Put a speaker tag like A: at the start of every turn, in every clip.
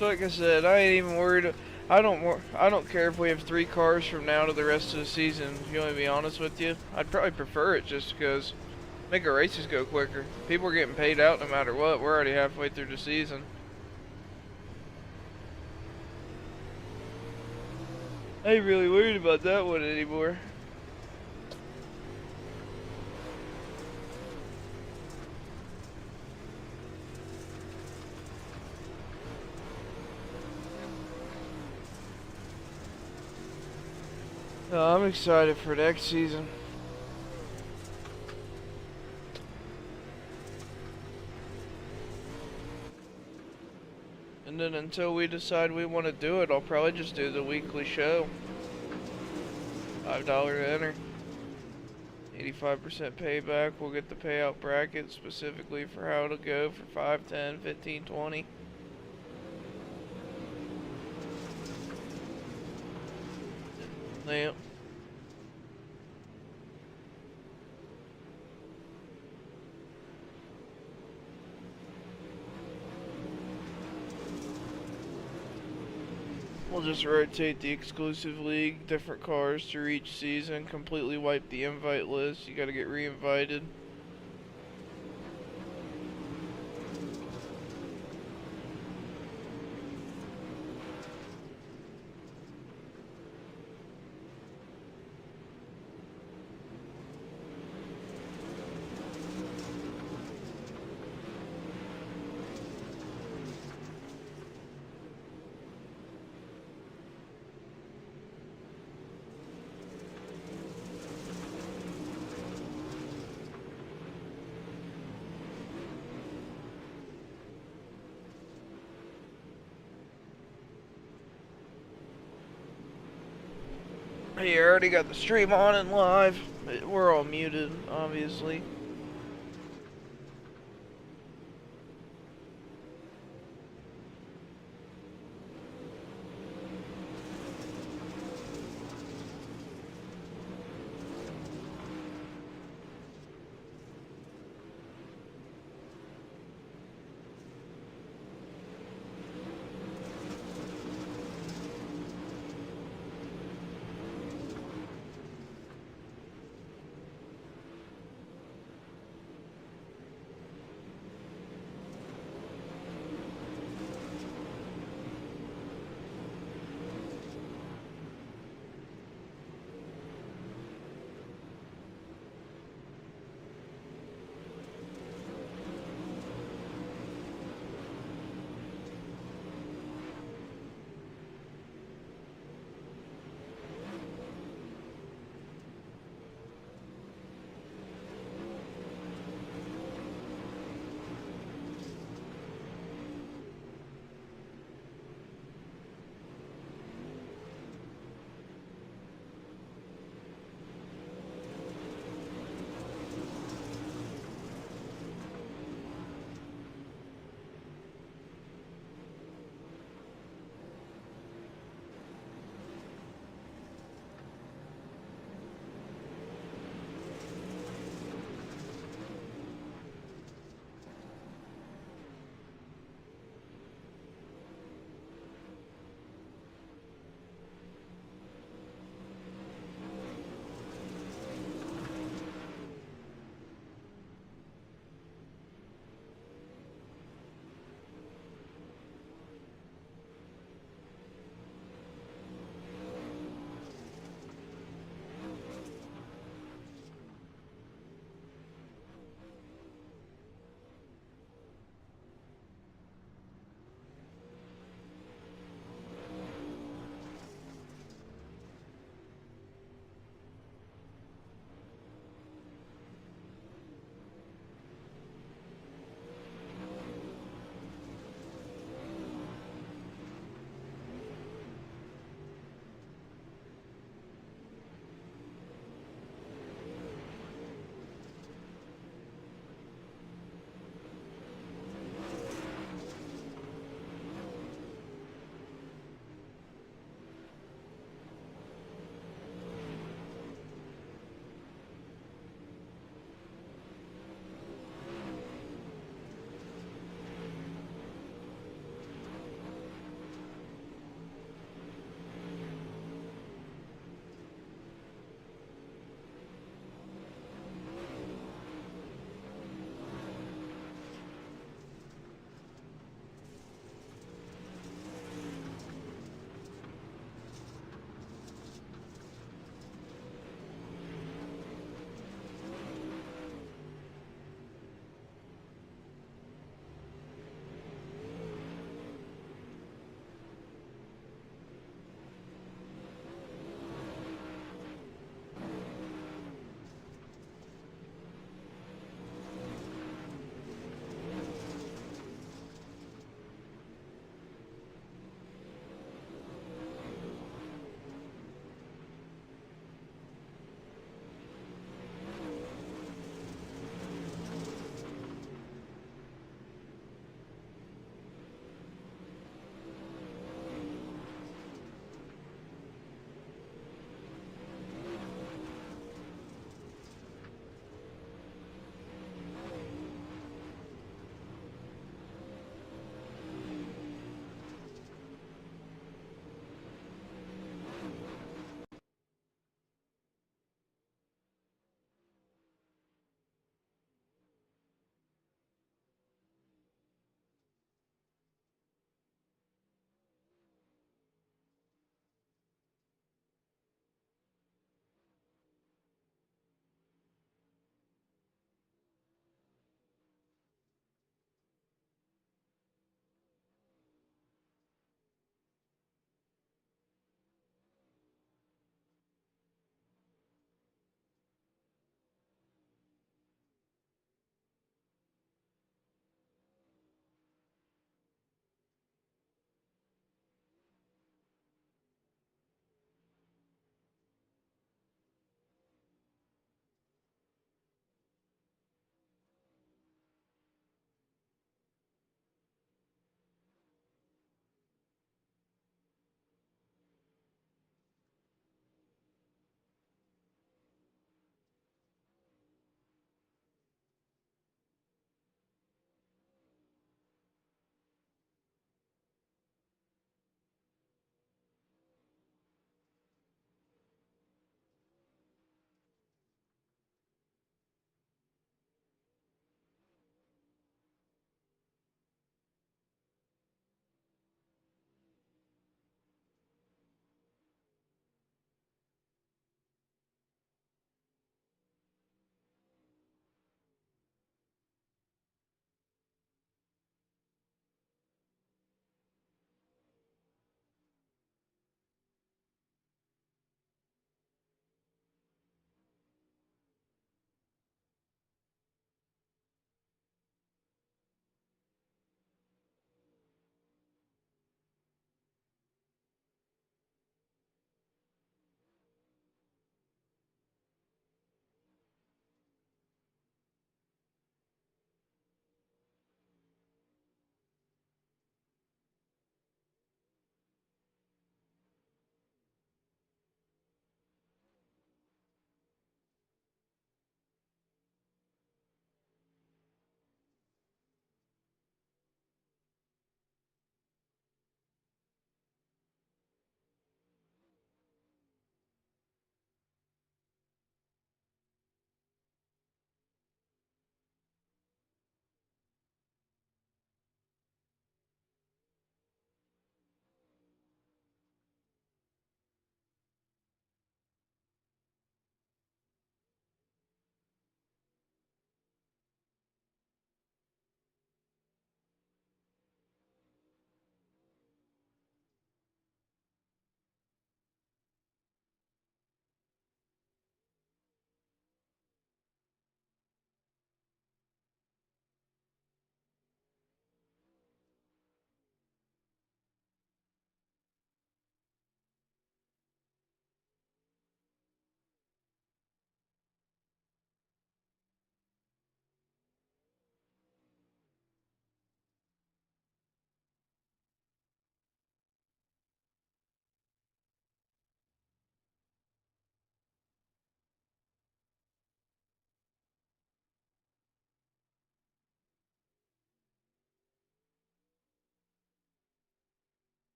A: So like I said, I ain't even worried. I don't care if we have 3 cars from now to the rest of the season. If you want me to be honest with you, I'd probably prefer it just because make our races go quicker. People are getting paid out no matter what. We're already halfway through the season. I ain't really worried about that one anymore. No, I'm excited for next season. And then until we decide we want to do it, I'll probably just do the weekly show. $5 to enter. 85% payback. We'll get the payout bracket specifically for how it'll go for 5, 10, 15, 20. Yep. We'll just rotate the exclusive league, different cars through each season, completely wipe the invite list. You gotta get re-invited. Hey, you already got the stream on and live. We're all muted, obviously.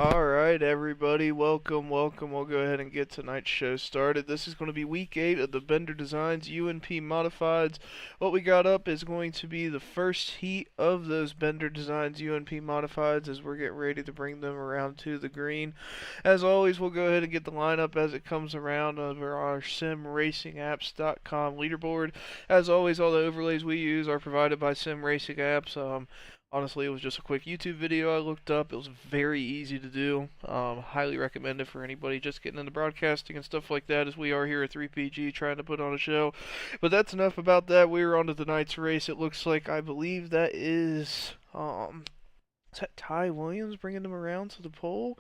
A: Alright, everybody, welcome. We'll go ahead and get tonight's show started. This is going to be week 8 of the Bender Designs UMP Modifieds. What we got up is going to be the first heat of those Bender Designs UMP Modifieds as we're getting ready to bring them around to the green. As always, we'll go ahead and get the lineup as it comes around over our simracingapps.com leaderboard. As always, all the overlays we use are provided by Sim Racing Apps. Honestly, it was just a quick YouTube video I looked up. It was very easy to do. Highly recommend it for anybody just getting into broadcasting and stuff like that, as we are here at 3PG trying to put on a show. But that's enough about that. We're on to tonight's race. It looks like, I believe that is that Ty Williams bringing them around to the pole?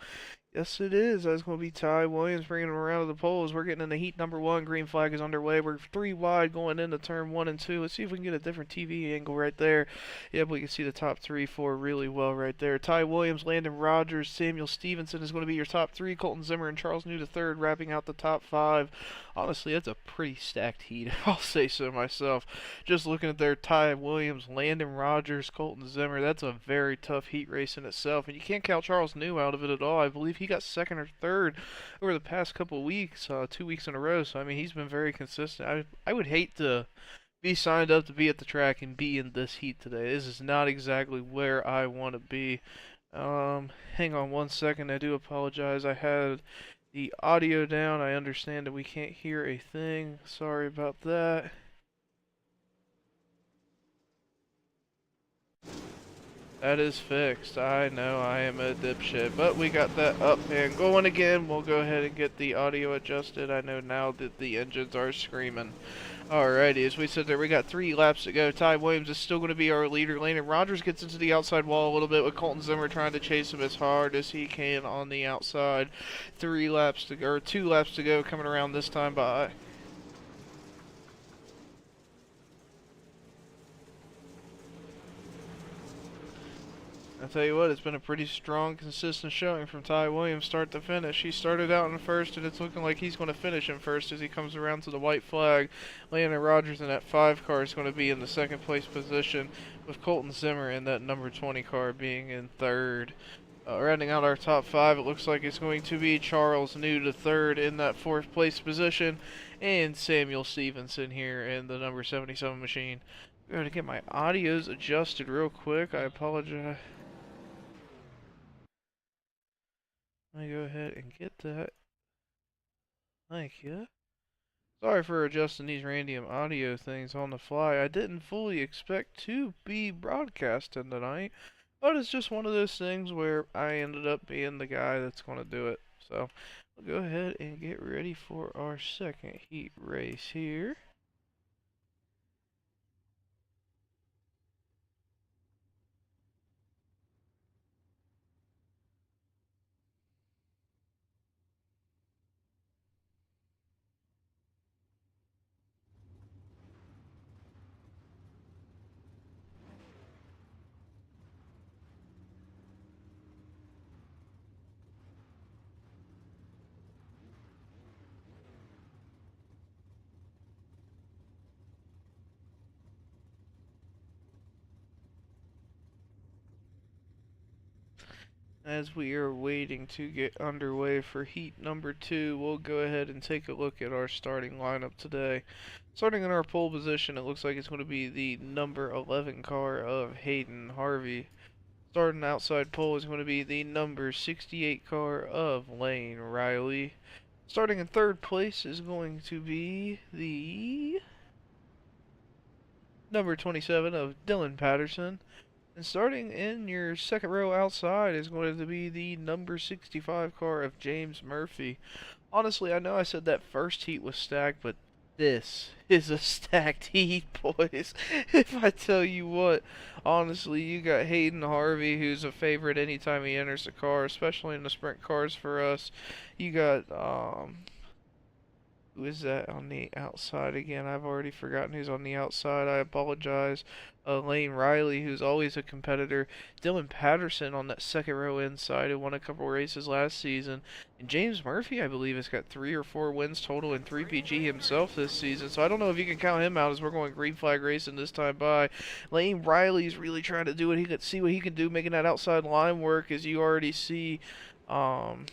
A: Yes, it is. That's going to be Ty Williams bringing them around to the pole as we're getting into heat number 1. Green flag is underway. We're 3 wide going into turn 1 and 2. Let's see if we can get a different TV angle right there. Yep, we can see the top 3, 4 really well right there. Ty Williams, Landon Rogers, Samuel Stevenson is going to be your top 3. Colton Zimmer and Charles New III wrapping out the top 5. Honestly, that's a pretty stacked heat. I'll say so myself. Just looking at their Ty Williams, Landon Rogers, Colton Zimmer, that's a very tough heat race in itself. And you can't count Charles New out of it at all. I believe he got 2nd or 3rd over the past couple of weeks, 2 weeks in a row. So, I mean, he's been very consistent. I would hate to be signed up to be at the track and be in this heat today. This is not exactly where I want to be. Hang on one second. I do apologize. I had the audio down. I understand that we can't hear a thing. Sorry about that. That is fixed. I know I am a dipshit, but we got that up and going again. We'll go ahead and get the audio adjusted. I know now that the engines are screaming. Alrighty, as we sit there, we got 3 laps to go. Ty Williams is still going to be our leader. Landon Rogers gets into the outside wall a little bit with Colton Zimmer trying to chase him as hard as he can on the outside. 3 laps to go, or 2 laps to go, coming around this time by. I'll tell you what, it's been a pretty strong, consistent showing from Ty Williams start to finish. He started out in first, and it's looking like he's going to finish in first as he comes around to the white flag. Landon Rogers in that 5 car is going to be in the 2nd place position, with Colton Zimmer in that number 20 car being in 3rd. Rounding out our top 5, it looks like it's going to be Charles New to 3rd in that 4th place position, and Samuel Stevenson here in the number 77 machine. I'm going to get my audios adjusted real quick. I apologize. Let me go ahead and get that. Thank you. Sorry for adjusting these random audio things on the fly. I didn't fully expect to be broadcasting tonight, but it's just one of those things where I ended up being the guy that's going to do it. So, we'll go ahead and get ready for our 2nd heat race here. As we are waiting to get underway for heat number 2, we'll go ahead and take a look at our starting lineup today. Starting in our pole position, it looks like it's going to be the number 11 car of Hayden Harvey. Starting outside pole is going to be the number 68 car of Lane Riley. Starting in 3rd place is going to be the number 27 of Dylan Patterson. And starting in your 2nd row outside is going to be the number 65 car of James Murphy. Honestly, I know I said that first heat was stacked, but this is a stacked heat, boys. If I tell you what, honestly, you got Hayden Harvey, who's a favorite anytime he enters the car, especially in the sprint cars for us. You got, who is that on the outside again? I've already forgotten who's on the outside. I apologize. Lane Riley, who's always a competitor. Dylan Patterson on that 2nd row inside, who won a couple races last season. And James Murphy, I believe, has got 3 or 4 wins total in 3PG himself this season. So I don't know if you can count him out as we're going green flag racing this time by. Lane Riley's really trying to do what he can see what he can do, making that outside line work, as you already see. Um,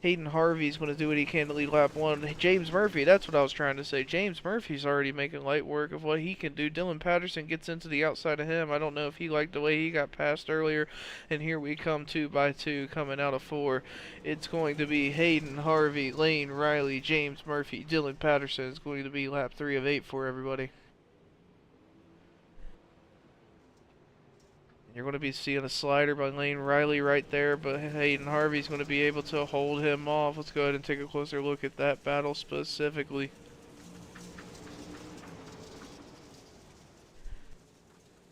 A: Hayden Harvey's going to do what he can to lead lap one. James Murphy, that's what I was trying to say. James Murphy's already making light work of what he can do. Dylan Patterson gets into the outside of him. I don't know if he liked the way he got passed earlier. And here we come 2 by 2 coming out of 4. It's going to be Hayden Harvey, Lane Riley, James Murphy, Dylan Patterson. It's going to be lap 3 of 8 for everybody. You're going to be seeing a slider by Lane Riley right there, but Hayden Harvey's going to be able to hold him off. Let's go ahead and take a closer look at that battle specifically.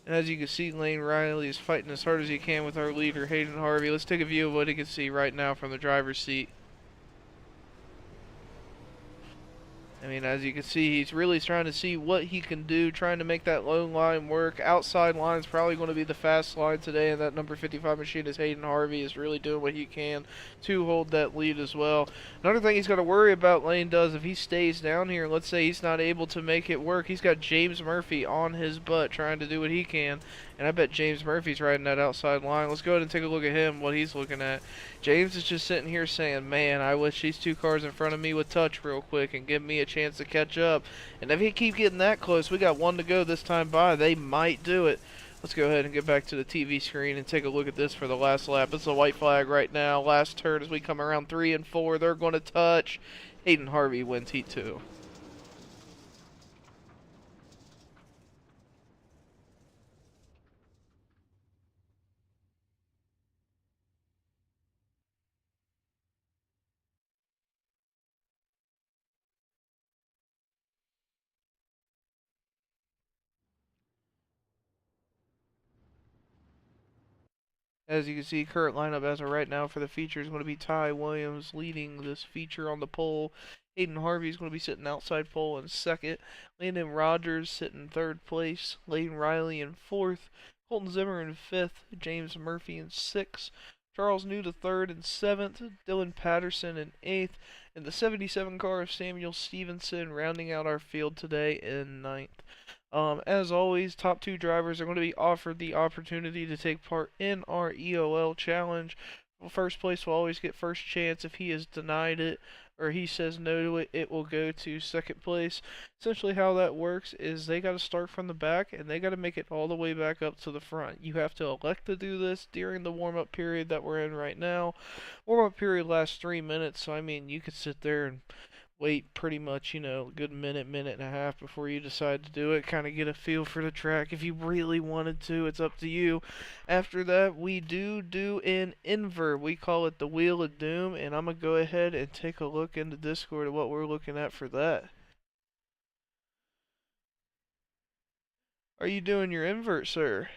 A: And as you can see, Lane Riley is fighting as hard as he can with our leader, Hayden Harvey. Let's take a view of what he can see right now from the driver's seat. I mean, as you can see, he's really trying to see what he can do, trying to make that low line work. Outside line is probably going to be the fast line today, and that number 55 machine is Hayden Harvey is really doing what he can to hold that lead as well. Another thing he's got to worry about, Lane does, if he stays down here, let's say he's not able to make it work, he's got James Murphy on his butt trying to do what he can, and I bet James Murphy's riding that outside line. Let's go ahead and take a look at him, what he's looking at. James is just sitting here saying, man, I wish these 2 cars in front of me would touch real quick and give me a chance to catch up. And if he keep getting that close, we got 1 to go this time by. They might do it. Let's go ahead and get back to the TV screen and take a look at this for the last lap. It's a white flag right now. Last turn as we come around 3 and 4. They're going to touch. Hayden Harvey wins Heat 2. As you can see, current lineup as of right now for the feature is going to be Ty Williams leading this feature on the pole. Hayden Harvey is going to be sitting outside pole in second. Landon Rogers sitting in third place. Lane Riley in fourth. Colton Zimmer in fifth. James Murphy in sixth. Charles New to third and seventh. Dylan Patterson in eighth. And the 77 car of Samuel Stevenson rounding out our field today in ninth. As always, top 2 drivers are going to be offered the opportunity to take part in our EOL challenge. First place will always get first chance. If he is denied it or he says no to it, it will go to second place. Essentially how that works is they got to start from the back and they got to make it all the way back up to the front. You have to elect to do this during the warm-up period that we're in right now. Warm-up period lasts 3 minutes, so I mean you could sit there and wait pretty much, you know, a good minute, minute and a half before you decide to do it. Kind of get a feel for the track. If you really wanted to, it's up to you. After that, we do an invert. We call it the Wheel of Doom, and I'm going to go ahead and take a look into Discord at what we're looking at for that. Are you doing your invert, sir?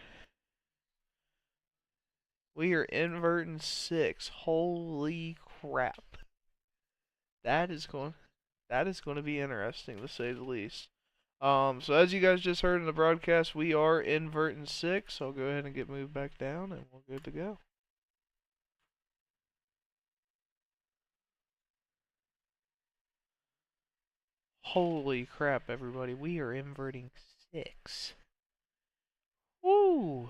A: We are inverting 6. Holy crap. That is going to be interesting, to say the least. So as you guys just heard in the broadcast, we are inverting 6. So I'll go ahead and get moved back down, and we're good to go. Holy crap, everybody. We are inverting 6. Woo!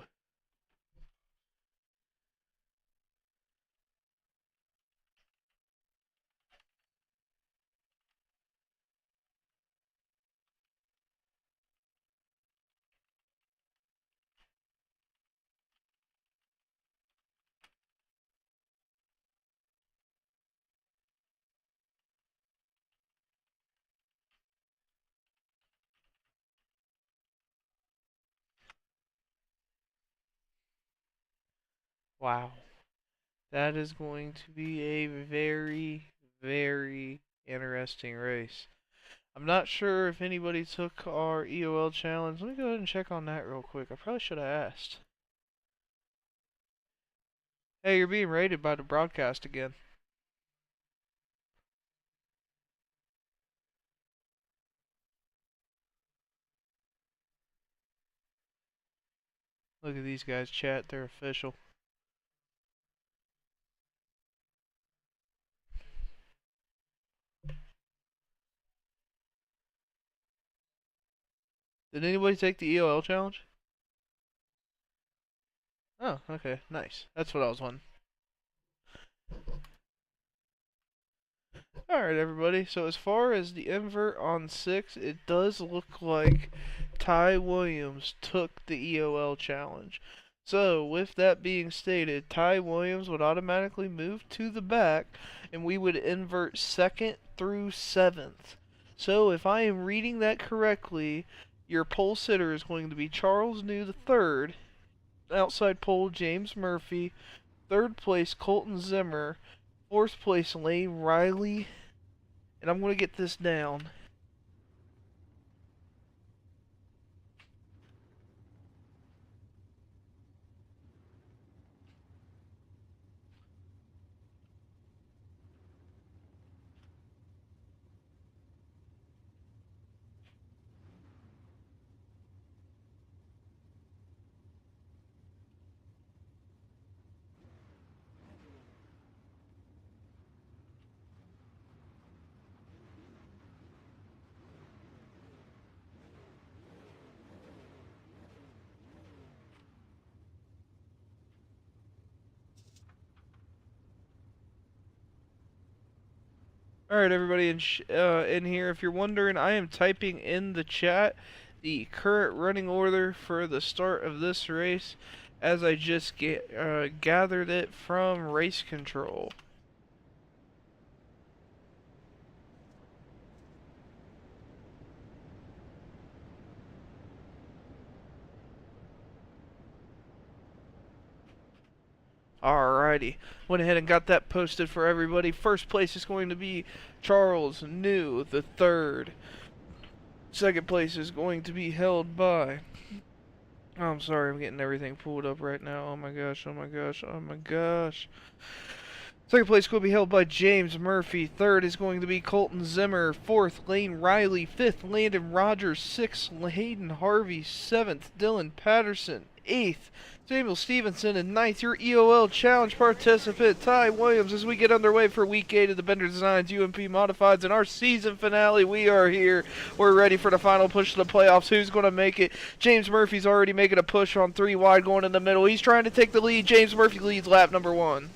A: Wow. That is going to be a very, very interesting race. I'm not sure if anybody took our EOL challenge. Let me go ahead and check on that real quick. I probably should have asked. Hey, you're being rated by the broadcast again. Look at these guys chat, they're official. Did anybody take the EOL challenge? Oh, okay, nice. That's what I was wondering. Alright, everybody. So as far as the invert on 6, it does look like Ty Williams took the EOL challenge. So, with that being stated, Ty Williams would automatically move to the back, and we would invert 2nd through 7th. So, if I am reading that correctly, your pole sitter is going to be Charles New the third, outside pole James Murphy, 3rd place Colton Zimmer, 4th place Lane Riley, and I'm going to get this down. Alright, everybody in here, if you're wondering, I am typing in the chat the current running order for the start of this race as I just gathered it from race control. Alrighty, went ahead and got that posted for everybody. First place is going to be Charles New the third. Second place is going to be held by... Oh, I'm sorry, I'm getting everything pulled up right now. Oh my gosh, oh my gosh, oh my gosh. Second place will be held by James Murphy. Third is going to be Colton Zimmer. Fourth, Lane Riley. Fifth, Landon Rogers. Sixth, Hayden Harvey. Seventh, Dylan Patterson. Eighth, Samuel Stevenson. And ninth, your EOL Challenge participant, Ty Williams. As we get underway for Week 8 of the Bender Designs UMP Modifieds and our season finale, we are here. We're ready for the final push to the playoffs. Who's going to make it? James Murphy's already making a push on 3 wide going in the middle. He's trying to take the lead. James Murphy leads lap number 1.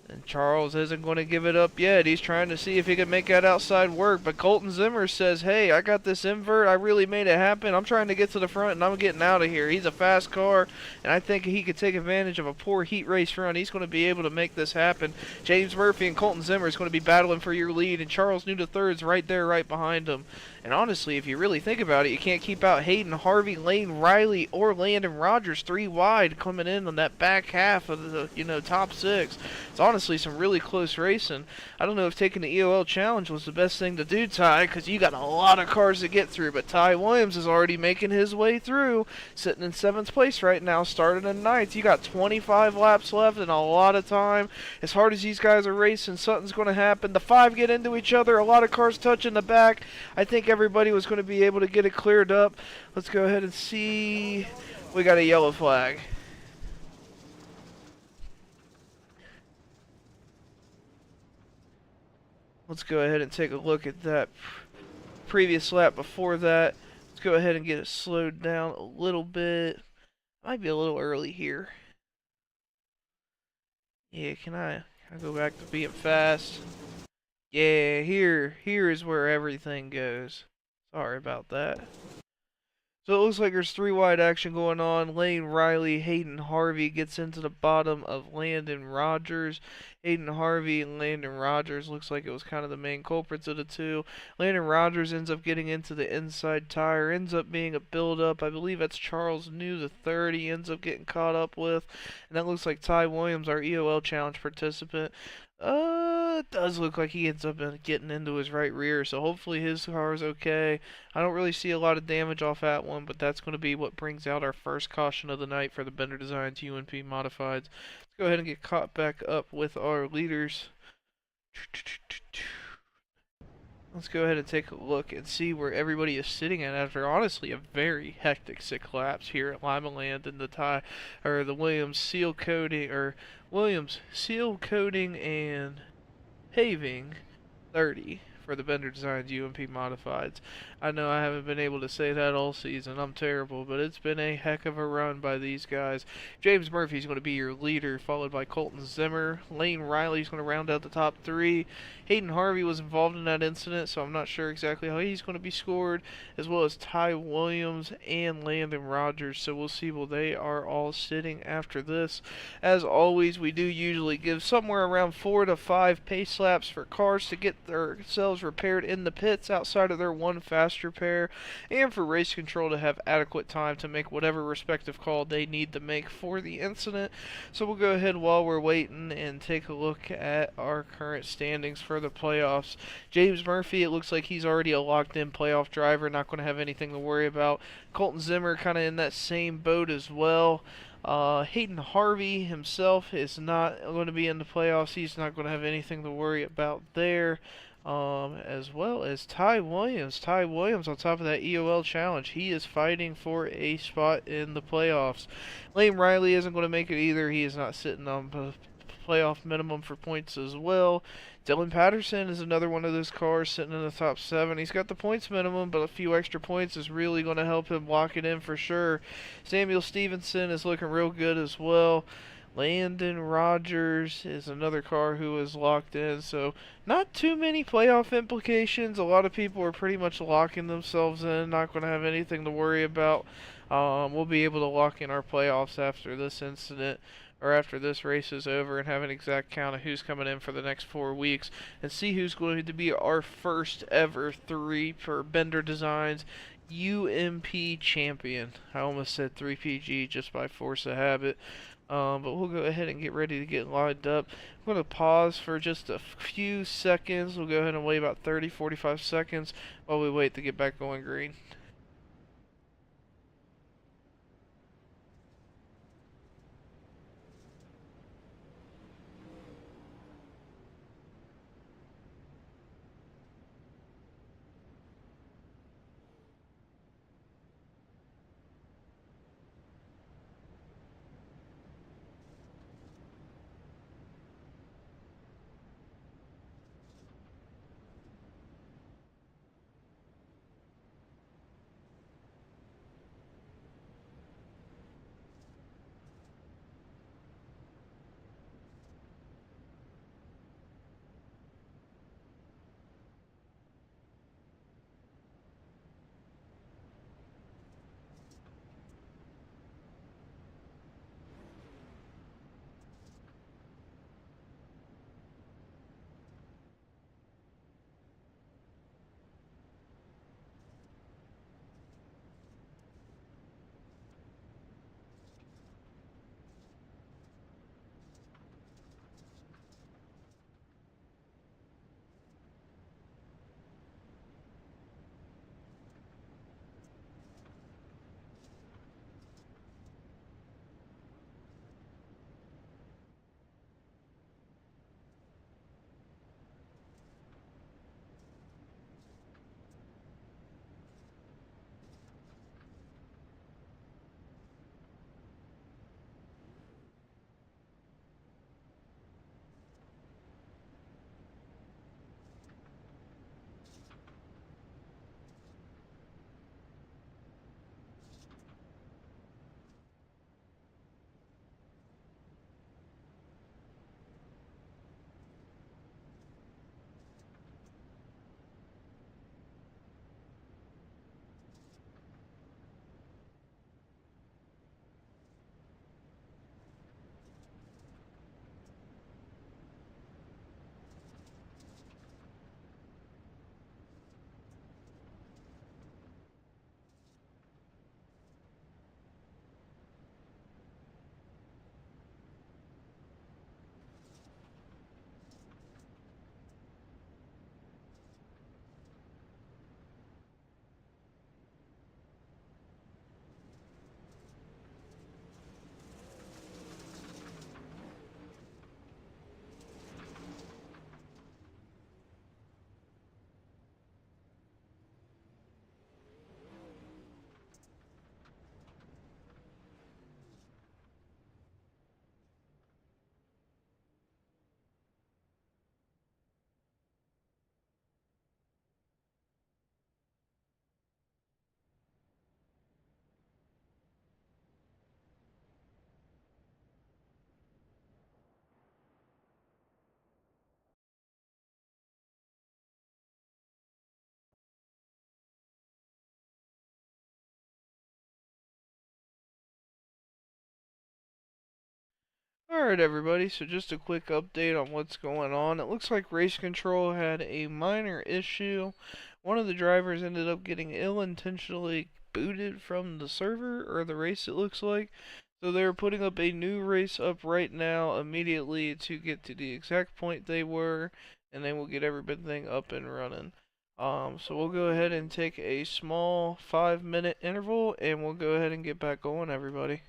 A: And Charles isn't going to give it up yet. He's trying to see if he can make that outside work. But Colton Zimmer says, hey, I got this invert. I really made it happen. I'm trying to get to the front, and I'm getting out of here. He's a fast car, and I think he could take advantage of a poor heat race run. He's going to be able to make this happen. James Murphy and Colton Zimmer is going to be battling for your lead, and Charles New III is right there, right behind him. And honestly, if you really think about it, you can't keep out Hayden Harvey, Lane Riley, or Landon Rogers 3 wide coming in on that back half of the top 6. It's honestly some really close racing. I don't know if taking the EOL challenge was the best thing to do, Ty, because you got a lot of cars to get through. But Ty Williams is already making his way through, sitting in 7th place right now, starting in 9th. You got 25 laps left and a lot of time. As hard as these guys are racing, something's going to happen. The 5 get into each other, a lot of cars touching the back. I think everybody was going to be able to get it cleared up. Let's go ahead and see. We got a yellow flag. Let's go ahead and take a look at that previous lap before that. Let's go ahead and get it slowed down a little bit. Might be a little early here. Yeah, can I go back to being fast? Yeah, here is where everything goes. Sorry about that. So it looks like there's 3 wide action going on. Lane Riley, Hayden Harvey gets into the bottom of Landon Rogers. Hayden Harvey and Landon Rogers looks like it was kind of the main culprits of the 2. Landon Rogers ends up getting into the inside tire. Ends up being a build-up. I believe that's Charles New the third he ends up getting caught up with. And that looks like Ty Williams, our EOL Challenge participant. It does look like he ends up getting into his right rear, so hopefully his car is okay. I don't really see a lot of damage off that one, but that's going to be what brings out our first caution of the night for the Bender Designs UMP Modifieds. Let's go ahead and get caught back up with our leaders. Let's go ahead and take a look and see where everybody is sitting at after honestly a very hectic 6 laps here at Lima Land in the Williams seal coating and paving 30 for the Bender Designs UMP Modifieds. I know I haven't been able to say that all season. I'm terrible, but it's been a heck of a run by these guys. James Murphy's going to be your leader, followed by Colton Zimmer. Lane Riley's going to round out the top three. Hayden Harvey was involved in that incident, so I'm not sure exactly how he's going to be scored, as well as Ty Williams and Landon Rogers. So we'll see where they are all sitting after this. As always, we do usually give somewhere around 4 to 5 pace laps for cars to get themselves repaired in the pits outside of their one fast repair, and for race control to have adequate time to make whatever respective call they need to make for the incident. So we'll go ahead while we're waiting and take a look at our current standings for the playoffs. James Murphy, it looks like he's already a locked-in playoff driver, not going to have anything to worry about. Colton Zimmer kind of in that same boat as well. Hayden Harvey himself is not going to be in the playoffs. He's not going to have anything to worry about there. As well as Ty Williams. Ty Williams on top of that EOL challenge. He is fighting for a spot in the playoffs. Lane Riley isn't going to make it either. He is not sitting on the playoff minimum for points as well. Dylan Patterson is another one of those cars sitting in the top 7. He's got the points minimum, but a few extra points is really going to help him lock it in for sure. Samuel Stevenson is looking real good as well. Landon Rogers is another car who is locked in, so not too many playoff implications. A lot of people are pretty much locking themselves in, not going to have anything to worry about. We'll be able to lock in our playoffs after this incident, or after this race is over, and have an exact count of who's coming in for the next 4 weeks, and see who's going to be our first ever 3 for Bender Designs UMP champion. I almost said 3PG just by force of habit. But we'll go ahead and get ready to get lined up. I'm going to pause for just a few seconds. We'll go ahead and wait about 30-45 seconds while we wait to get back going green. Alright everybody, so just a quick update on what's going on. It looks like race control had a minor issue. One of the drivers ended up getting ill-intentionally booted from the server, or the race it looks like. So they're putting up a new race up right now immediately to get to the exact point they were, and then we'll get everything up and running. So we'll go ahead and take a small 5-minute interval, and we'll go ahead and get back going everybody.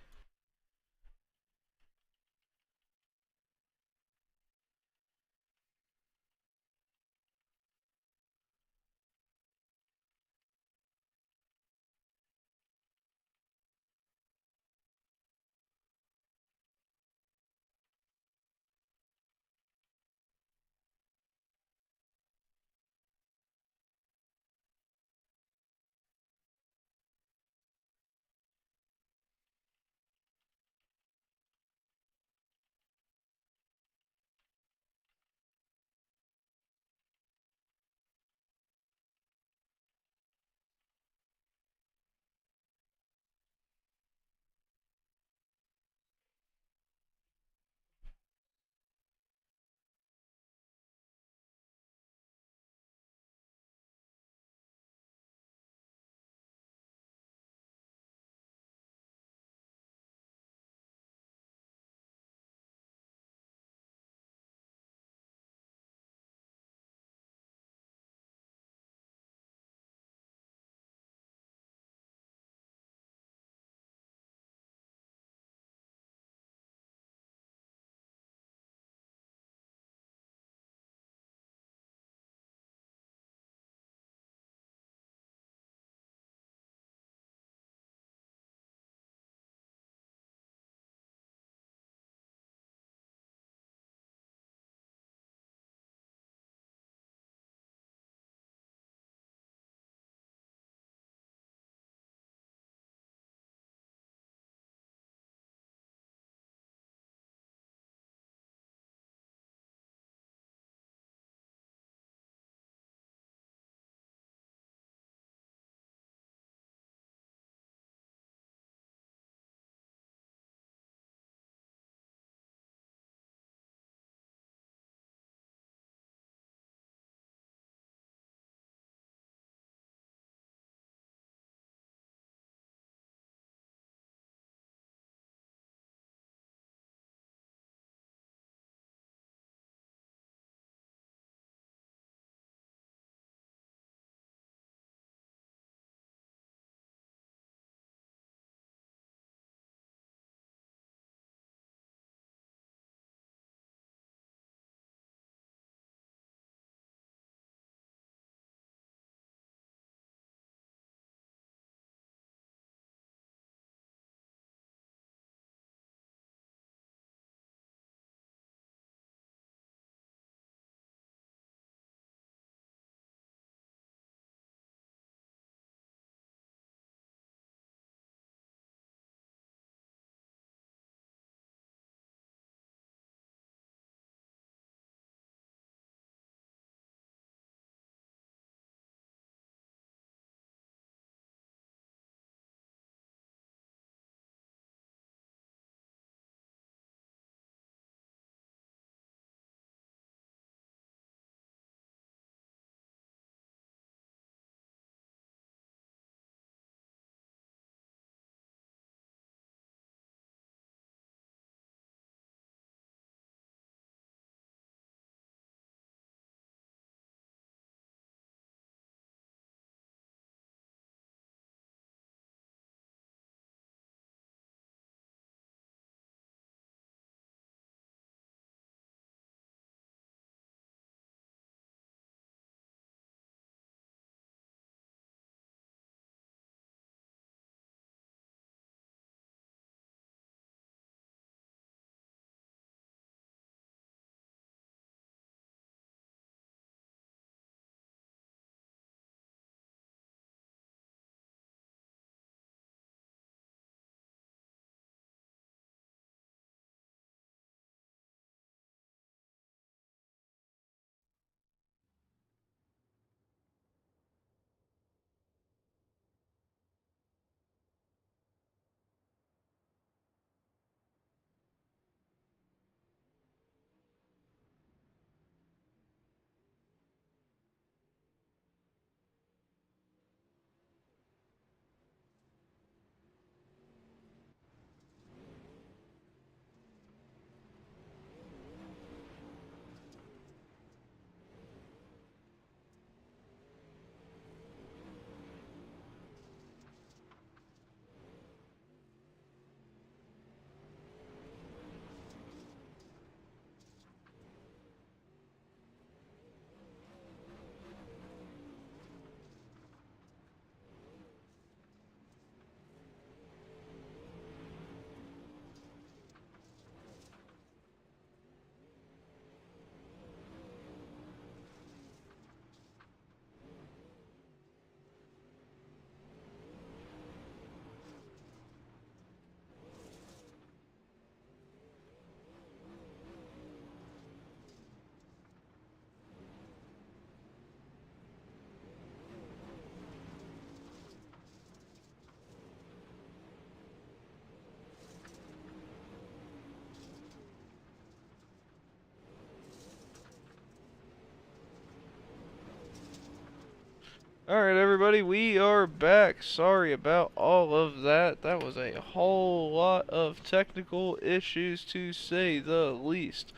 A: Alright, everybody, we are back. Sorry about all of that. That was a whole lot of technical issues to say the least.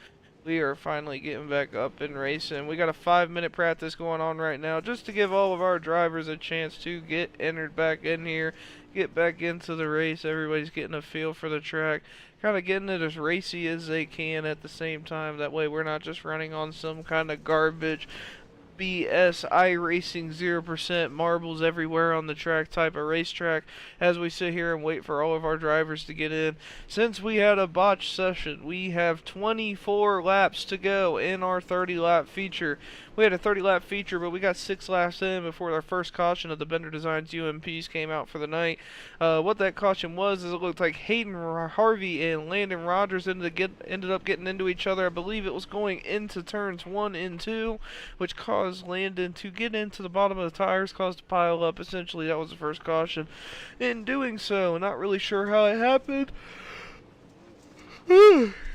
A: We are finally getting back up and racing. We got a 5-minute practice going on right now just to give all of our drivers a chance to get entered back in here, get back into the race. Everybody's getting a feel for the track, kind of getting it as racy as they can at the same time. That way we're not just running on some kind of garbage BS iRacing 0% marbles everywhere on the track type of racetrack as we sit here and wait for all of our drivers to get in. Since we had a botch session, we have 24 laps to go in our 30 lap feature. We had a 30 lap feature, but we got 6 laps in before our first caution of the Bender Designs UMPs came out for the night. What that caution was is it looked like Hayden Harvey and Landon Rogers ended up getting into each other. I believe it was going into turns 1 and 2, which caused Landon to get into the bottom of the tires, caused a pile up. Essentially, that was the first caution. In doing so, not really sure how it happened.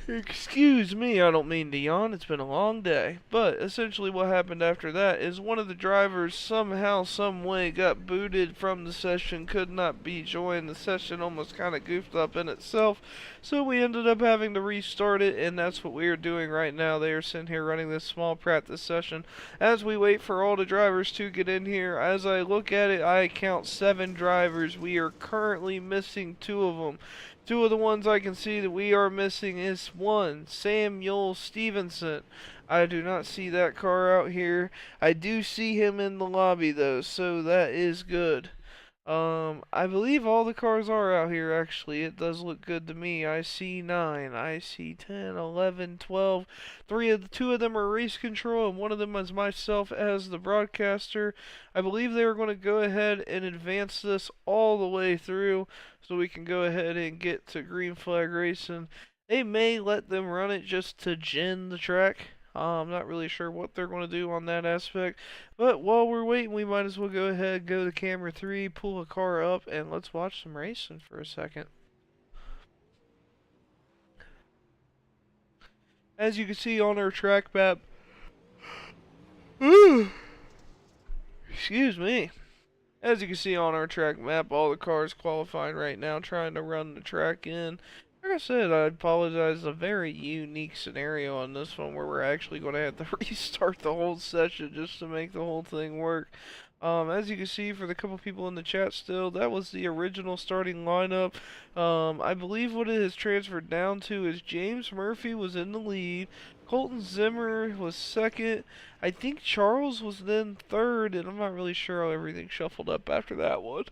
A: Excuse me, I don't mean to yawn, it's been a long day. But essentially what happened after that is one of the drivers somehow, some way got booted from the session, could not be joined. The session almost kind of goofed up in itself, so we ended up having to restart it, and that's what we are doing right now. They are sitting here running this small practice session as we wait for all the drivers to get in here. As I look at it, I count 7 drivers. We are currently missing 2 of them. 2 of the ones I can see that we are missing is 1, Samuel Stevenson. I do not see that car out here. I do see him in the lobby though, so that is good. I believe all the cars are out here actually. It does look good to me. I see 9, I see 10, 11, 12. 2 of them are race control, and one of them is myself as the broadcaster. I believe they were going to go ahead and advance this all the way through so we can go ahead and get to green flag racing. They may let them run it just to gin the track. I'm not really sure what they're going to do on that aspect. But while we're waiting, we might as well go ahead, go to camera 3, pull a car up, and let's watch some racing for a second. As you can see on our track map, excuse me. As you can see on our track map, all the cars qualifying right now, trying to run the track in. Like I said, I apologize. A very unique scenario on this one where we're actually going to have to restart the whole session just to make the whole thing work. As you can see, for the couple people in the chat still, that was the original starting lineup. I believe what it has transferred down to is James Murphy was in the lead. Colton Zimmer was second. I think Charles was then third, and I'm not really sure how everything shuffled up after that one.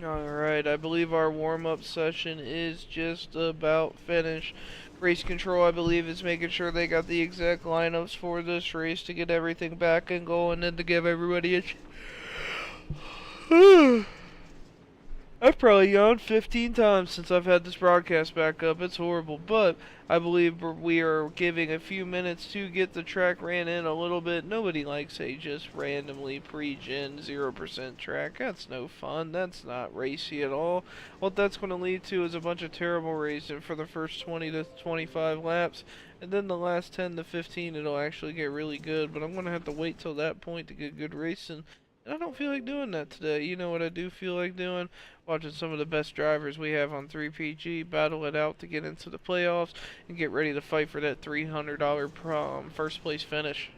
A: Alright, I believe our warm-up session is just about finished. Race control, I believe, is making sure they got the exact lineups for this race to get everything back and going and to give everybody a I've probably yawned 15 times since I've had this broadcast back up. It's horrible, but I believe we are giving a few minutes to get the track ran in a little bit. Nobody likes a just randomly pre-gen 0% track. That's no fun. That's not racy at all. What that's going to lead to is a bunch of terrible racing for the first 20 to 25 laps. And then the last 10 to 15 it'll actually get really good. But I'm going to have to wait till that point to get good racing. And I don't feel like doing that today. You know what I do feel like doing? Watching some of the best drivers we have on 3PG battle it out to get into the playoffs and get ready to fight for that $300 first place finish.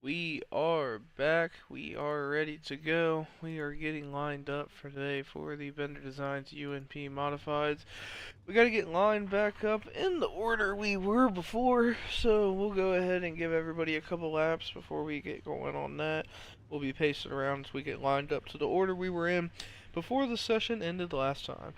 A: We are back. We are ready to go. We are getting lined up for today for the Bender Designs UMP Modifieds. We got to get lined back up in the order we were before, so we'll go ahead and give everybody a couple laps before we get going on that. We'll be pacing around as we get lined up to the order we were in before the session ended last time.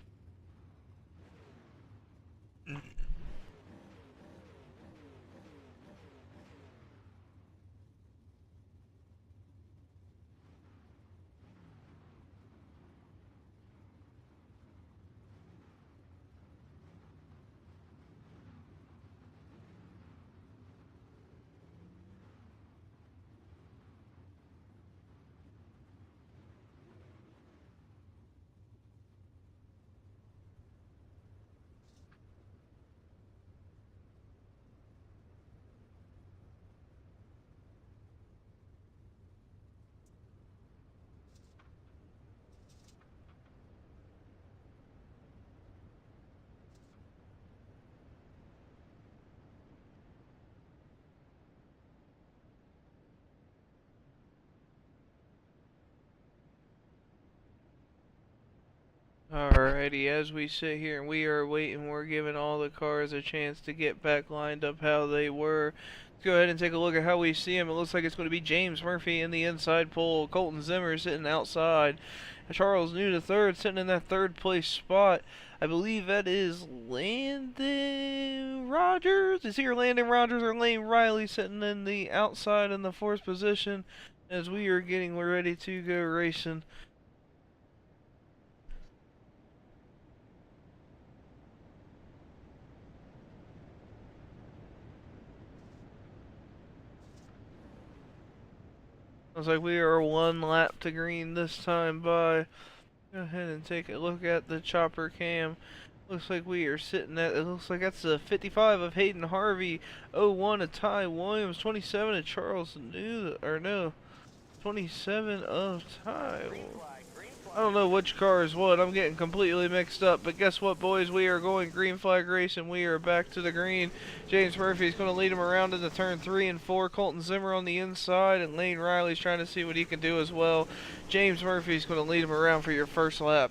A: Alrighty, as we sit here and we are waiting, we're giving all the cars a chance to get back lined up how they were. Let's go ahead and take a look at how we see them. It looks like it's going to be James Murphy in the inside pole, Colton Zimmer sitting outside, Charles New the third sitting in that third place spot. I believe that is Landon Rogers. Is here Landon Rogers or Lane Riley sitting in the outside in the fourth position as we are getting ready to go racing. Looks like we are one lap to green this time by. Go ahead and take a look at the chopper cam. Looks like we are sitting at, it looks like that's a 55 of Hayden Harvey, 01 of Ty Williams, 27 of Charles New, or no, 27 of Ty. I don't know which car is what. I'm getting completely mixed up. But guess what, boys? We are going green flag racing. We are back to the green. James Murphy's going to lead him around into turn 3 and 4. Colton Zimmer on the inside. And Lane Riley's trying to see what he can do as well. James Murphy's going to lead him around for your first lap.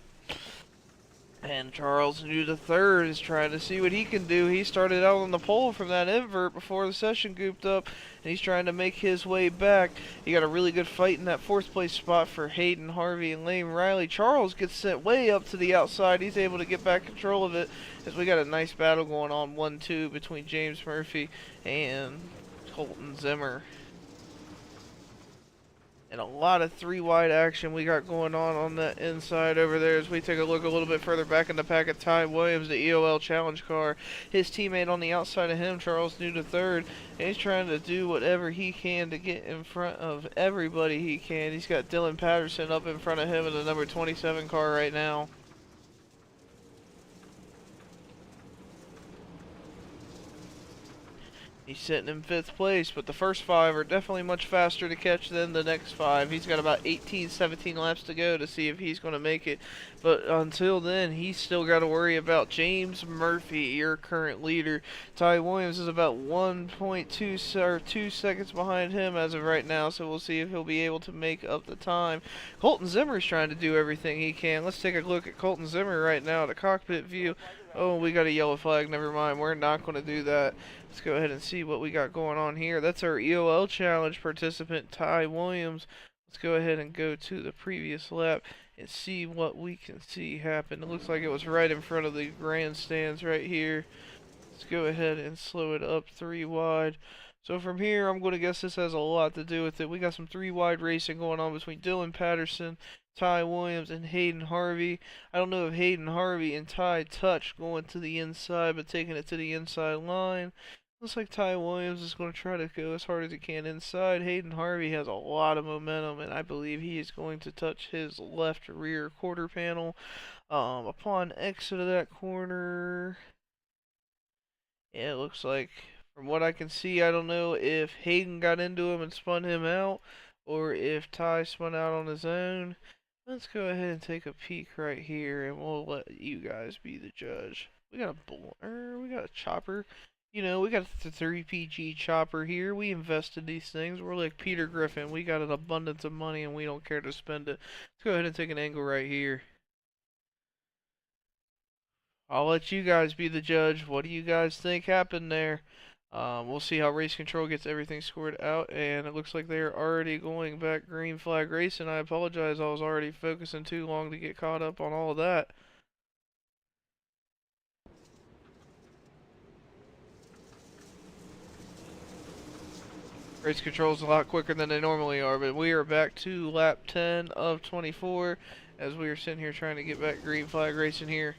A: And Charles New the third is trying to see what he can do. He started out on the pole from that invert before the session gooped up, and he's trying to make his way back. He got a really good fight in that fourth place spot for Hayden Harvey and Lane Riley. Charles gets sent way up to the outside. He's able to get back control of it as we got a nice battle going on 1-2 between James Murphy and Colton Zimmer. And a lot of three wide action we got going on that inside over there as we take a look a little bit further back in the pack at Ty Williams, the EOL challenge car. His teammate on the outside of him, Charles New the third, and he's trying to do whatever he can to get in front of everybody he can. He's got Dylan Patterson up in front of him in the number 27 car right now. He's sitting in 5th place, but the first 5 are definitely much faster to catch than the next 5. He's got about 18, 17 laps to go to see if he's going to make it. But until then, he's still got to worry about James Murphy, your current leader. Ty Williams is about 1.2 or 2 seconds behind him as of right now, so we'll see if he'll be able to make up the time. Colton Zimmer is trying to do everything he can. Let's take a look at Colton Zimmer right now, the cockpit view. Oh, we got a yellow flag. Never mind. We're not going to do that. Let's go ahead and see what we got going on here. That's our EOL Challenge participant, Ty Williams. Let's go ahead and go to the previous lap and see what we can see happen. It looks like it was right in front of the grandstands right here. Let's go ahead and slow it up 3 wide. So from here, I'm going to guess this has a lot to do with it. We got some 3 wide racing going on between Dylan Patterson, Ty Williams, and Hayden Harvey. I don't know if Hayden Harvey and Ty touched going to the inside, but taking it to the inside line. Looks like Ty Williams is going to try to go as hard as he can inside. Hayden Harvey has a lot of momentum, and I believe he is going to touch his left rear quarter panel. Upon exit of that corner, yeah, it looks like, from what I can see, I don't know if Hayden got into him and spun him out, or if Ty spun out on his own. Let's go ahead and take a peek right here, and we'll let you guys be the judge. We got we got a chopper. You know, we got the 3PG chopper here. We invested these things. We're like Peter Griffin. We got an abundance of money, and we don't care to spend it. Let's go ahead and take an angle right here. I'll let you guys be the judge. What do you guys think happened there? We'll see how race control gets everything scored out, and it looks like they're already going back green flag racing. I apologize, I was already focusing too long to get caught up on all of that. Race control is a lot quicker than they normally are, but we are back to lap 10 of 24 as we are sitting here trying to get back green flag racing here.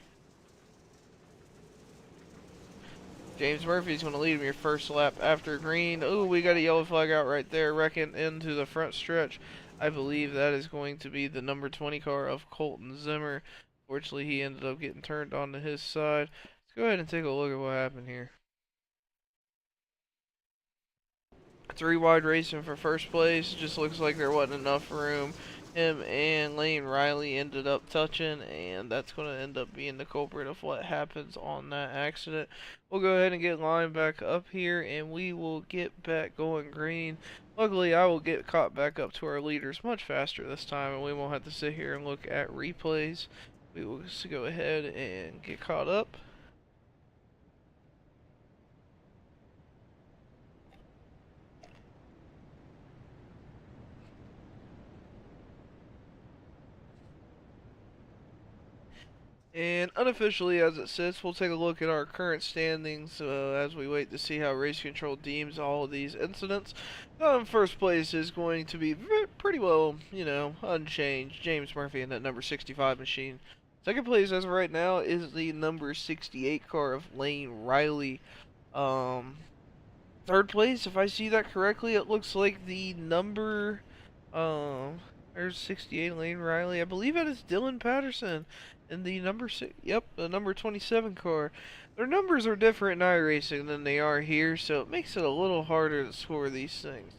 A: James Murphy's going to lead him your first lap after green. Oh, we got a yellow flag out right there, wrecking into the front stretch. I believe that is going to be the number 20 car of Colton Zimmer. Fortunately, he ended up getting turned onto his side. Let's go ahead and take a look at what happened here. 3 wide racing for first place. Just looks like there wasn't enough room. Him and Lane Riley ended up touching, and that's going to end up being the culprit of what happens on that accident. We'll go ahead and get lined back up here, and we will get back going green. Luckily, I will get caught back up to our leaders much faster this time, and we won't have to sit here and look at replays. We will just go ahead and get caught up. And unofficially, as it sits, we'll take a look at our current standings as we wait to see how Race Control deems all of these incidents. First place is going to be pretty well, unchanged. James Murphy in that number 65 machine. Second place, as of right now, is the number 68 car of Lane Riley. Third place, if I see that correctly, it looks like the number, there's 68 Lane Riley. I believe that is Dylan Patterson. And the number the number 27 car. Their numbers are different in iRacing than they are here, so it makes it a little harder to score these things.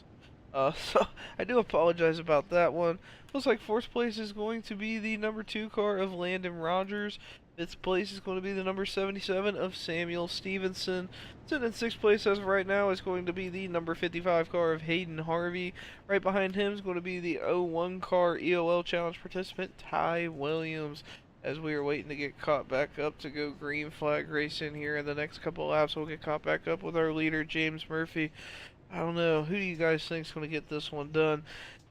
A: So I do apologize about that one. Looks like fourth place is going to be the number 2 car of Landon Rogers. Fifth place is going to be the number 77 of Samuel Stevenson. And in sixth place as of right now is going to be the number 55 car of Hayden Harvey. Right behind him is going to be the 01 car EOL Challenge participant Ty Williams. As we are waiting to get caught back up to go green flag racing here in the next couple of laps, we'll get caught back up with our leader James Murphy. I don't know, who do you guys think is going to get this one done?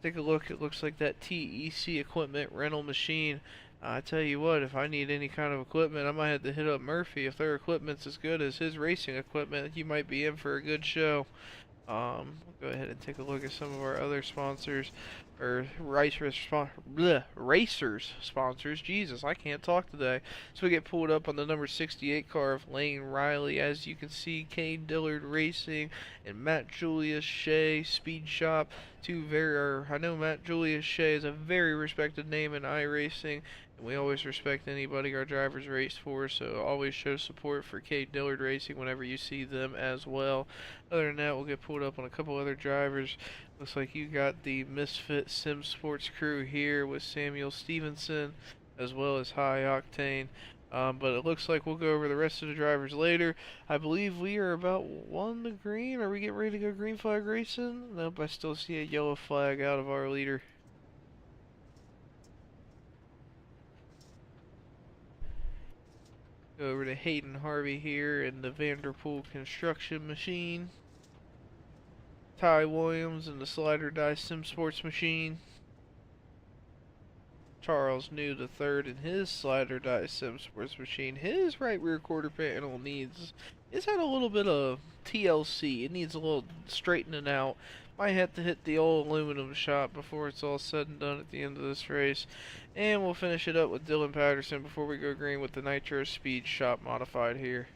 A: Take a look, it looks like that TEC equipment rental machine. I tell you what, if I need any kind of equipment, I might have to hit up Murphy. If their equipment's as good as his racing equipment, he might be in for a good show. We'll go ahead and take a look at some of our other sponsors, or racers sponsors. Jesus, I can't talk today. So we get pulled up on the number 68 car of Lane Riley. As you can see, Kane Dillard Racing and Matt Julius Shea Speed Shop. I know Matt Julius Shea is a very respected name in iRacing. And we always respect anybody our drivers race for, so always show support for Kate Dillard Racing whenever you see them as well. Other than that, we'll get pulled up on a couple other drivers. Looks like you got the Misfit Sim Sports crew here with Samuel Stevenson as well as High Octane. But it looks like we'll go over the rest of the drivers later. I believe we are about one to green. Are we getting ready to go green flag racing? Nope, I still see a yellow flag out of our leader. Go over to Hayden Harvey here in the Vanderpool construction machine. Ty Williams in the Slider Dice Sim Sports machine. Charles New the third in his Slider Dice Sim Sports machine. His right rear quarter panel it's had a little bit of TLC. It needs a little straightening out. Might have to hit the old aluminum shop before it's all said and done at the end of this race. And we'll finish it up with Dylan Patterson before we go green with the Nitro Speed Shop modified here.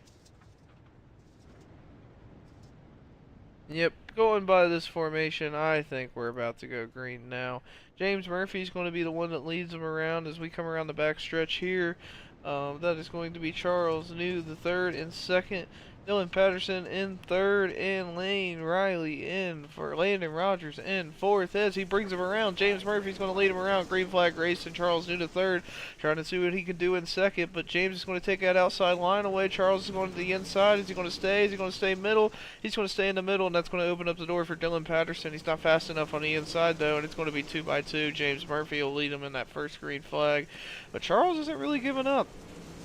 A: Yep, going by this formation, I think we're about to go green now. James Murphy's going to be the one that leads them around as we come around the back stretch here. That is going to be Charles New the third in second. Dylan Patterson in third, and Lane Riley in for Landon Rogers in fourth as he brings him around. James Murphy's going to lead him around. Green flag race, and Charles New to third, trying to see what he can do in second. But James is going to take that outside line away. Charles is going to the inside. Is he going to stay? Is he going to stay middle? He's going to stay in the middle, and that's going to open up the door for Dylan Patterson. He's not fast enough on the inside, though, and it's going to be 2 by 2. James Murphy will lead him in that first green flag. But Charles isn't really giving up.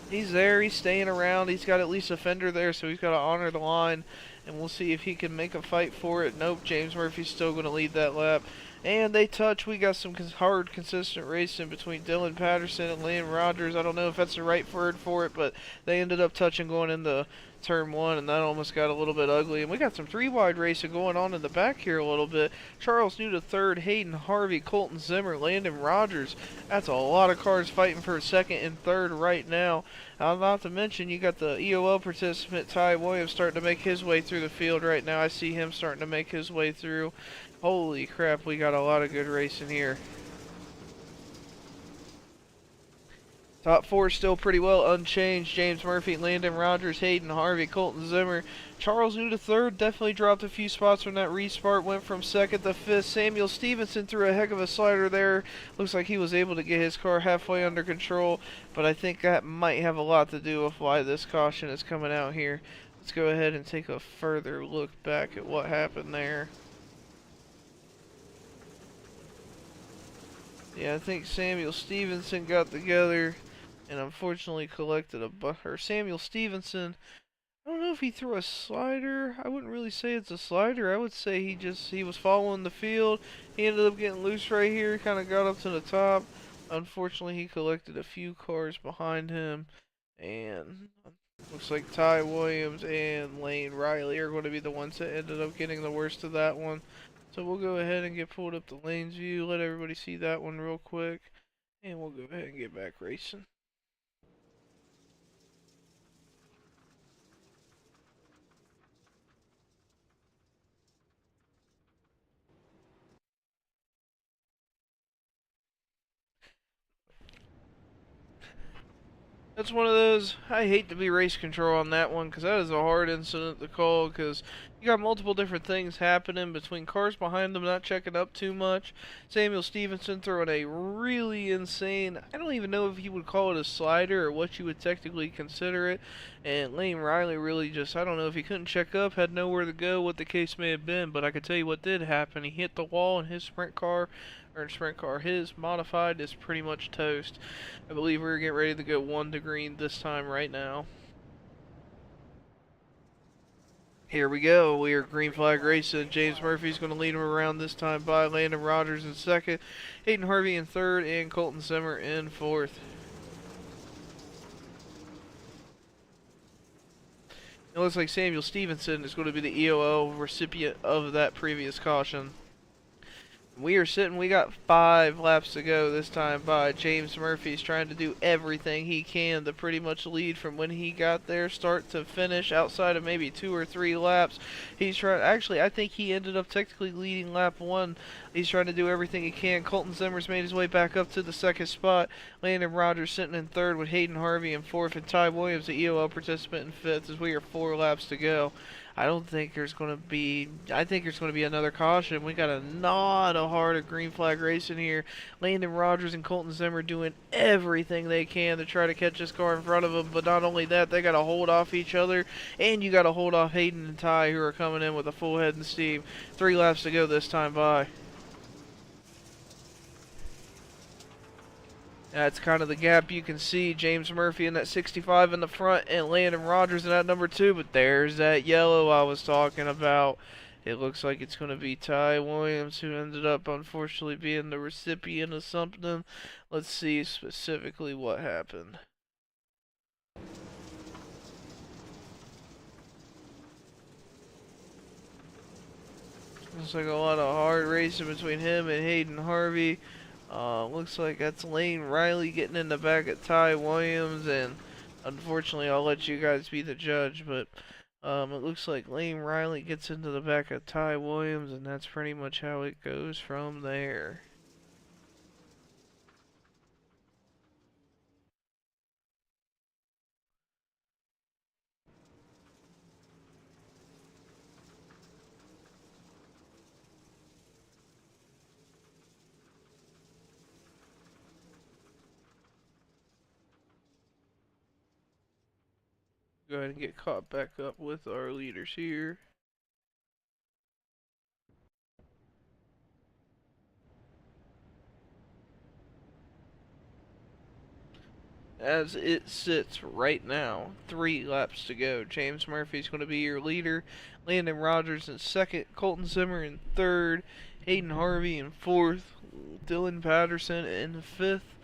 A: He's there, he's staying around, he's got at least a fender there, so he's got to honor the line, and we'll see if he can make a fight for it. Nope, James Murphy's still going to lead that lap. And they touch. We got some hard, consistent racing between Dylan Patterson and Landon Rogers. I don't know if that's the right word for it, but they ended up touching going into turn one, and that almost got a little bit ugly. And we got some 3-wide racing going on in the back here a little bit. Charles New to third, Hayden Harvey, Colton Zimmer, Landon Rogers. That's a lot of cars fighting for second and third right now. Not to mention, you got the EOL participant Ty Williams starting to make his way through the field right now. I see him starting to make his way through. Holy crap, we got a lot of good racing here. Top four still pretty well unchanged. James Murphy, Landon Rogers, Hayden Harvey, Colton Zimmer. Charles New to third, definitely dropped a few spots from that restart. Went from second to fifth. Samuel Stevenson threw a heck of a slider there. Looks like he was able to get his car halfway under control. But I think that might have a lot to do with why this caution is coming out here. Let's go ahead and take a further look back at what happened there. Yeah, I think Samuel Stevenson got together. and unfortunately collected or Samuel Stevenson. I don't know if he threw a slider. I wouldn't really say it's a slider. I would say he was following the field. He ended up getting loose right here, kind of got up to the top. Unfortunately, he collected a few cars behind him, and looks like Ty Williams and Lane Riley are going to be the ones that ended up getting the worst of that one. So we'll go ahead and get pulled up to Lane's view, let everybody see that one real quick, and we'll go ahead and get back racing. That's one of those, I hate to be race control on that one, because that is a hard incident to call, because you got multiple different things happening between cars behind them not checking up too much. Samuel Stevenson throwing a really insane, I don't even know if you would call it a slider or what you would technically consider it. And Lane Riley really just, I don't know if he couldn't check up, had nowhere to go, what the case may have been, but I can tell you what did happen. He hit the wall and his his modified is pretty much toast. I believe we're getting ready to go 1 to green this time right now. Here we go. We are green flag racing. James Murphy's going to lead him around this time by Landon Rogers in second, Hayden Harvey in third, and Colton Zimmer in fourth. It looks like Samuel Stevenson is going to be the EOL recipient of that previous caution. We got 5 laps to go this time by James Murphy's trying to do everything he can to pretty much lead from when he got there, start to finish, outside of maybe 2 or 3 laps. Actually, I think he ended up technically leading lap 1. He's trying to do everything he can. Colton Zimmer's made his way back up to the second spot. Landon Rogers sitting in third with Hayden Harvey in fourth, and Ty Williams, the EOL participant, in fifth, as we are 4 laps to go. I think there's going to be another caution. We got a lot of hard green flag racing here. Landon Rogers and Colton Zimmer doing everything they can to try to catch this car in front of them. But not only that, they got to hold off each other, and you got to hold off Hayden and Ty, who are coming in with a full head of steam. 3 laps to go this time by. That's kind of the gap you can see. James Murphy in that 65 in the front and Landon Rogers in that number 2. But there's that yellow I was talking about. It looks like it's going to be Ty Williams, who ended up unfortunately being the recipient of something. Let's see specifically what happened. Looks like a lot of hard racing between him and Hayden Harvey. Looks like that's Lane Riley getting in the back of Ty Williams, and unfortunately I'll let you guys be the judge, but it looks like Lane Riley gets into the back of Ty Williams, and that's pretty much how it goes from there. Go ahead and get caught back up with our leaders here. As it sits right now, 3 laps to go. James Murphy's going to be your leader. Landon Rogers in second. Colton Zimmer in third. Hayden Harvey in fourth. Dylan Patterson in fifth.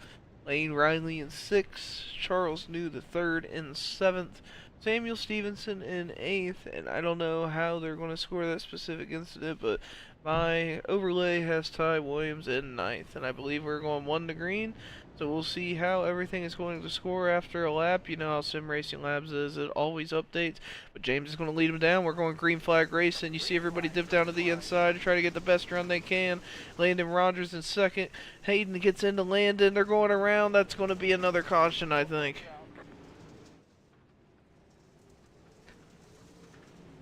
A: Lane Riley in sixth. Charles New the third in seventh. Samuel Stevenson in 8th, and I don't know how they're going to score that specific incident, but my overlay has Ty Williams in 9th, and I believe we're going 1 to green, so we'll see how everything is going to score after a lap. You know how Sim Racing Labs is, it always updates, but James is going to lead him down. We're going green flag race, and you see everybody dip down to the inside to try to get the best run they can. Landon Rogers in second. Hayden gets into Landon. They're going around. That's going to be another caution, I think.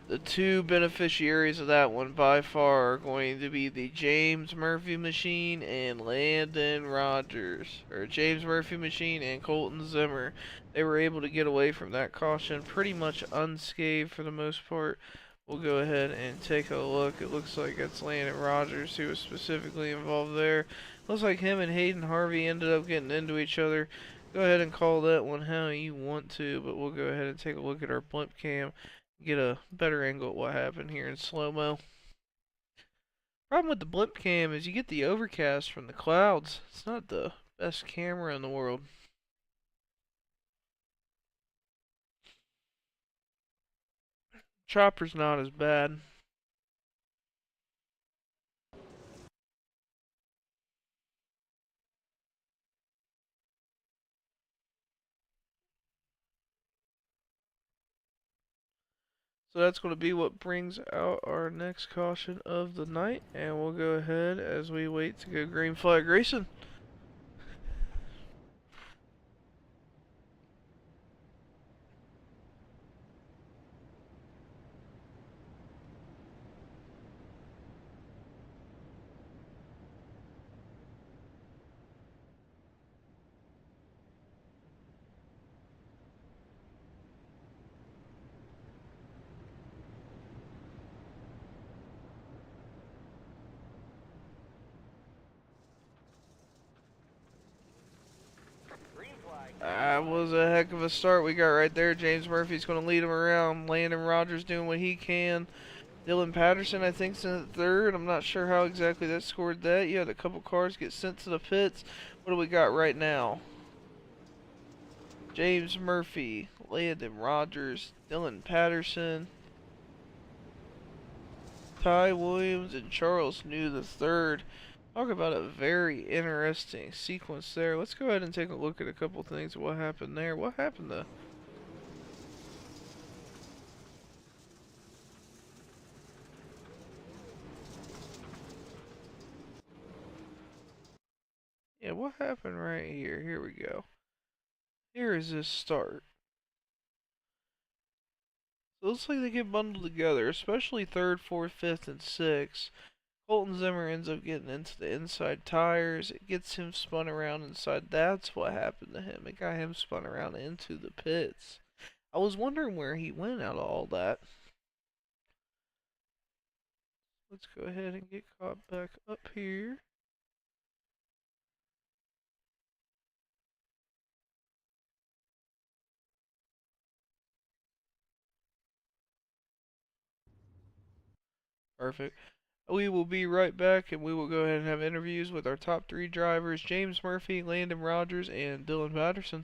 A: The 2 beneficiaries of that one by far are going to be the James Murphy machine and Landon Rogers. Or James Murphy machine and Colton Zimmer. They were able to get away from that caution pretty much unscathed for the most part. We'll go ahead and take a look. It looks like it's Landon Rogers who was specifically involved there. Looks like him and Hayden Harvey ended up getting into each other. Go ahead and call that one how you want to, but we'll go ahead and take a look at our blimp cam, get a better angle at what happened here in slow-mo. Problem with the blimp cam is you get the overcast from the clouds. It's not the best camera in the world. Chopper's not as bad. So that's going to be what brings out our next caution of the night, and we'll go ahead as we wait to go green flag racing. That was a heck of a start we got right there. James Murphy's going to lead him around. Landon Rogers doing what he can. Dylan Patterson, I think, is in third. I'm not sure how exactly that scored that. You had a couple cars get sent to the pits. What do we got right now? James Murphy, Landon Rogers, Dylan Patterson, Ty Williams, and Charles New the third. Talk about a very interesting sequence there. Let's go ahead and take a look at a couple things of what happened there. What happened to... Yeah, what happened right here? Here we go. Here is this start. So it looks like they get bundled together, especially third, fourth, fifth, and sixth. Colton Zimmer ends up getting into the inside tires. It gets him spun around inside. That's what happened to him. It got him spun around into the pits. I was wondering where he went out of all that. Let's go ahead and get caught back up here. Perfect. We will be right back and we will go ahead and have interviews with our top three drivers, James Murphy, Landon Rogers, and Dylan Patterson.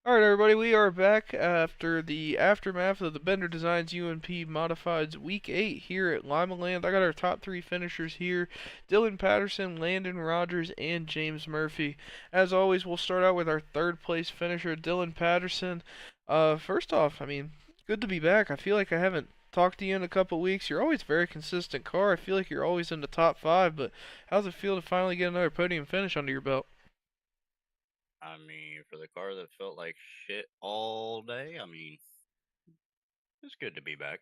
A: Alright, everybody, we are back after the aftermath of the Bender Designs UMP Modifieds Week 8 here at Lima Land. I got our top three finishers here: Dylan Patterson, Landon Rogers, and James Murphy. As always, we'll start out with our third place finisher, Dylan Patterson. First off, good to be back. I feel like I haven't talked to you in a couple weeks. You're always a very consistent car. I feel like you're always in the top five, but how's it feel to finally get another podium finish under your belt?
B: For the car that felt like shit all day, it's good to be back.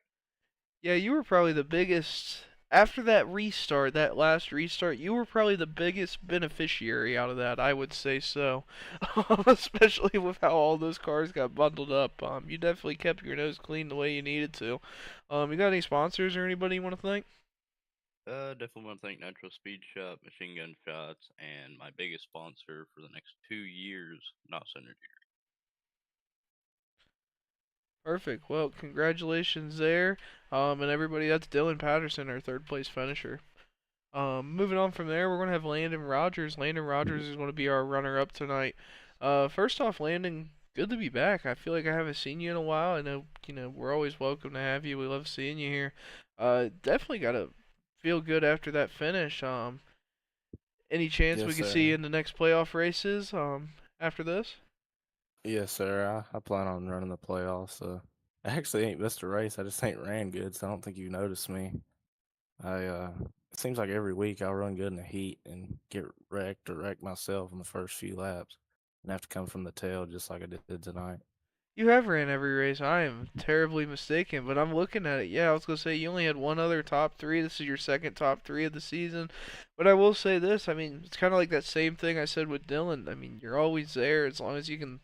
A: Yeah, you were probably the biggest. After that restart, that last restart, you were probably the biggest beneficiary out of that, I would say so. Especially with how all those cars got bundled up. You definitely kept your nose clean the way you needed to. You got any sponsors or anybody you want to thank?
B: Definitely want to thank Natural Speed Shop, Machine Gun Shots, and my biggest sponsor for the next 2 years, Not Synergy.
A: Perfect. Well, congratulations there. And everybody, that's Dylan Patterson, our third place finisher. Moving on from there, we're going to have Landon Rogers. Landon Rogers is going to be our runner up tonight. First off, Landon, good to be back. I feel like I haven't seen you in a while. I know, we're always welcome to have you. We love seeing you here. Definitely got to feel good after that finish. Any chance we
C: Yes,
A: could see you
C: sir.
A: in the next playoff races after this?
C: Yes, sir. I plan on running the playoffs. I actually ain't missed a race. I just ain't ran good, so I don't think you noticed me. It seems like every week I'll run good in the heat and get wrecked or wreck myself in the first few laps and have to come from the tail just like I did tonight.
A: You have ran every race. I am terribly mistaken, but I'm looking at it. Yeah, I was gonna say you only had one other top three. This is your second top three of the season. But I will say this. It's kind of like that same thing I said with Dylan. You're always there as long as you can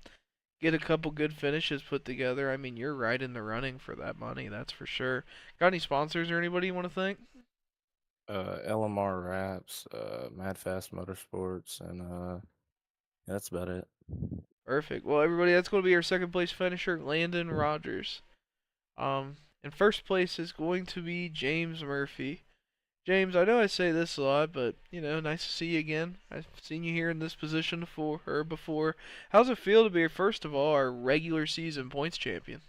A: get a couple good finishes put together. You're right in the running for that money. That's for sure. Got any sponsors or anybody you want to thank?
C: LMR Wraps, Mad Fast Motorsports, and yeah, that's about it.
A: Perfect. Well, everybody, that's going to be our second place finisher, Landon Rogers. In first place is going to be James Murphy. James, I know I say this a lot, but nice to see you again. I've seen you here in this position before. How's it feel to be, first of all, our regular season points champion?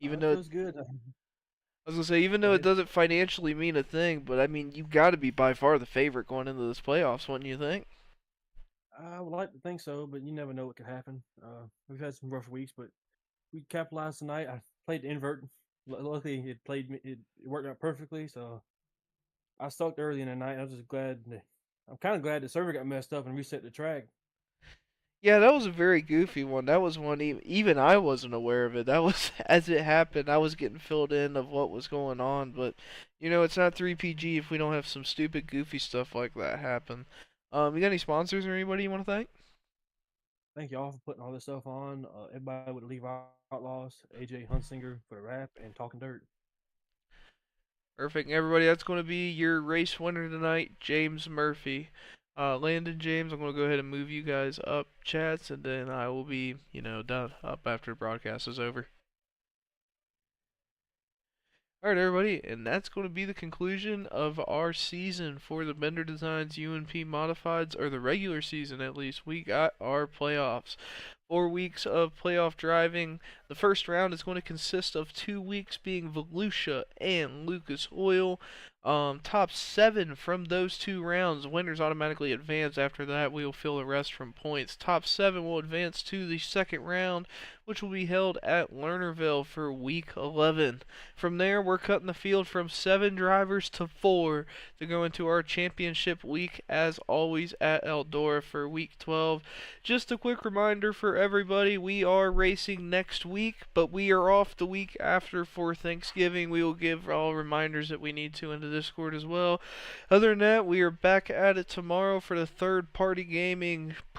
A: Even
D: It
A: though
D: feels good.
A: I was gonna say, even
D: Go
A: though it
D: ahead.
A: doesn't financially mean a thing, but you've got to be by far the favorite going into this playoffs, wouldn't you think?
D: I would like to think so, but you never know what could happen. We've had some rough weeks, but we capitalized tonight. I played the invert. Luckily, it played me. It worked out perfectly. So I stalked early in the night. I was just glad. I'm kind of glad the server got messed up and reset the track.
A: Yeah, that was a very goofy one. That was one even I wasn't aware of it. That was as it happened. I was getting filled in of what was going on, but it's not 3PG if we don't have some stupid, goofy stuff like that happen. You got any sponsors or anybody you want to thank?
D: Thank y'all for putting all this stuff on. Everybody with the Levi Outlaws, AJ Hunsinger for the rap and talking dirt.
A: Perfect. Everybody, that's going to be your race winner tonight, James Murphy. Landon, James, I'm going to go ahead and move you guys up chats, and then I will be, done up after the broadcast is over. Alright, everybody, and that's going to be the conclusion of our season for the Bender Designs UNP Modifieds, or the regular season at least. We got our playoffs. 4 weeks of playoff driving. The first round is going to consist of 2 weeks being Volusia and Lucas Oil. Top 7 from those 2 rounds. Winners automatically advance. After that, we will fill the rest from points. Top 7 will advance to the second round, which will be held at Lernerville for week 11. From there, we're cutting the field from 7 drivers to 4 to go into our championship week, as always, at Eldora for week 12. Just a quick reminder for everybody, we are racing next week, but we are off the week after for Thanksgiving. We will give all reminders that we need to in the Discord as well. Other than that, we are back at it tomorrow for the third party gaming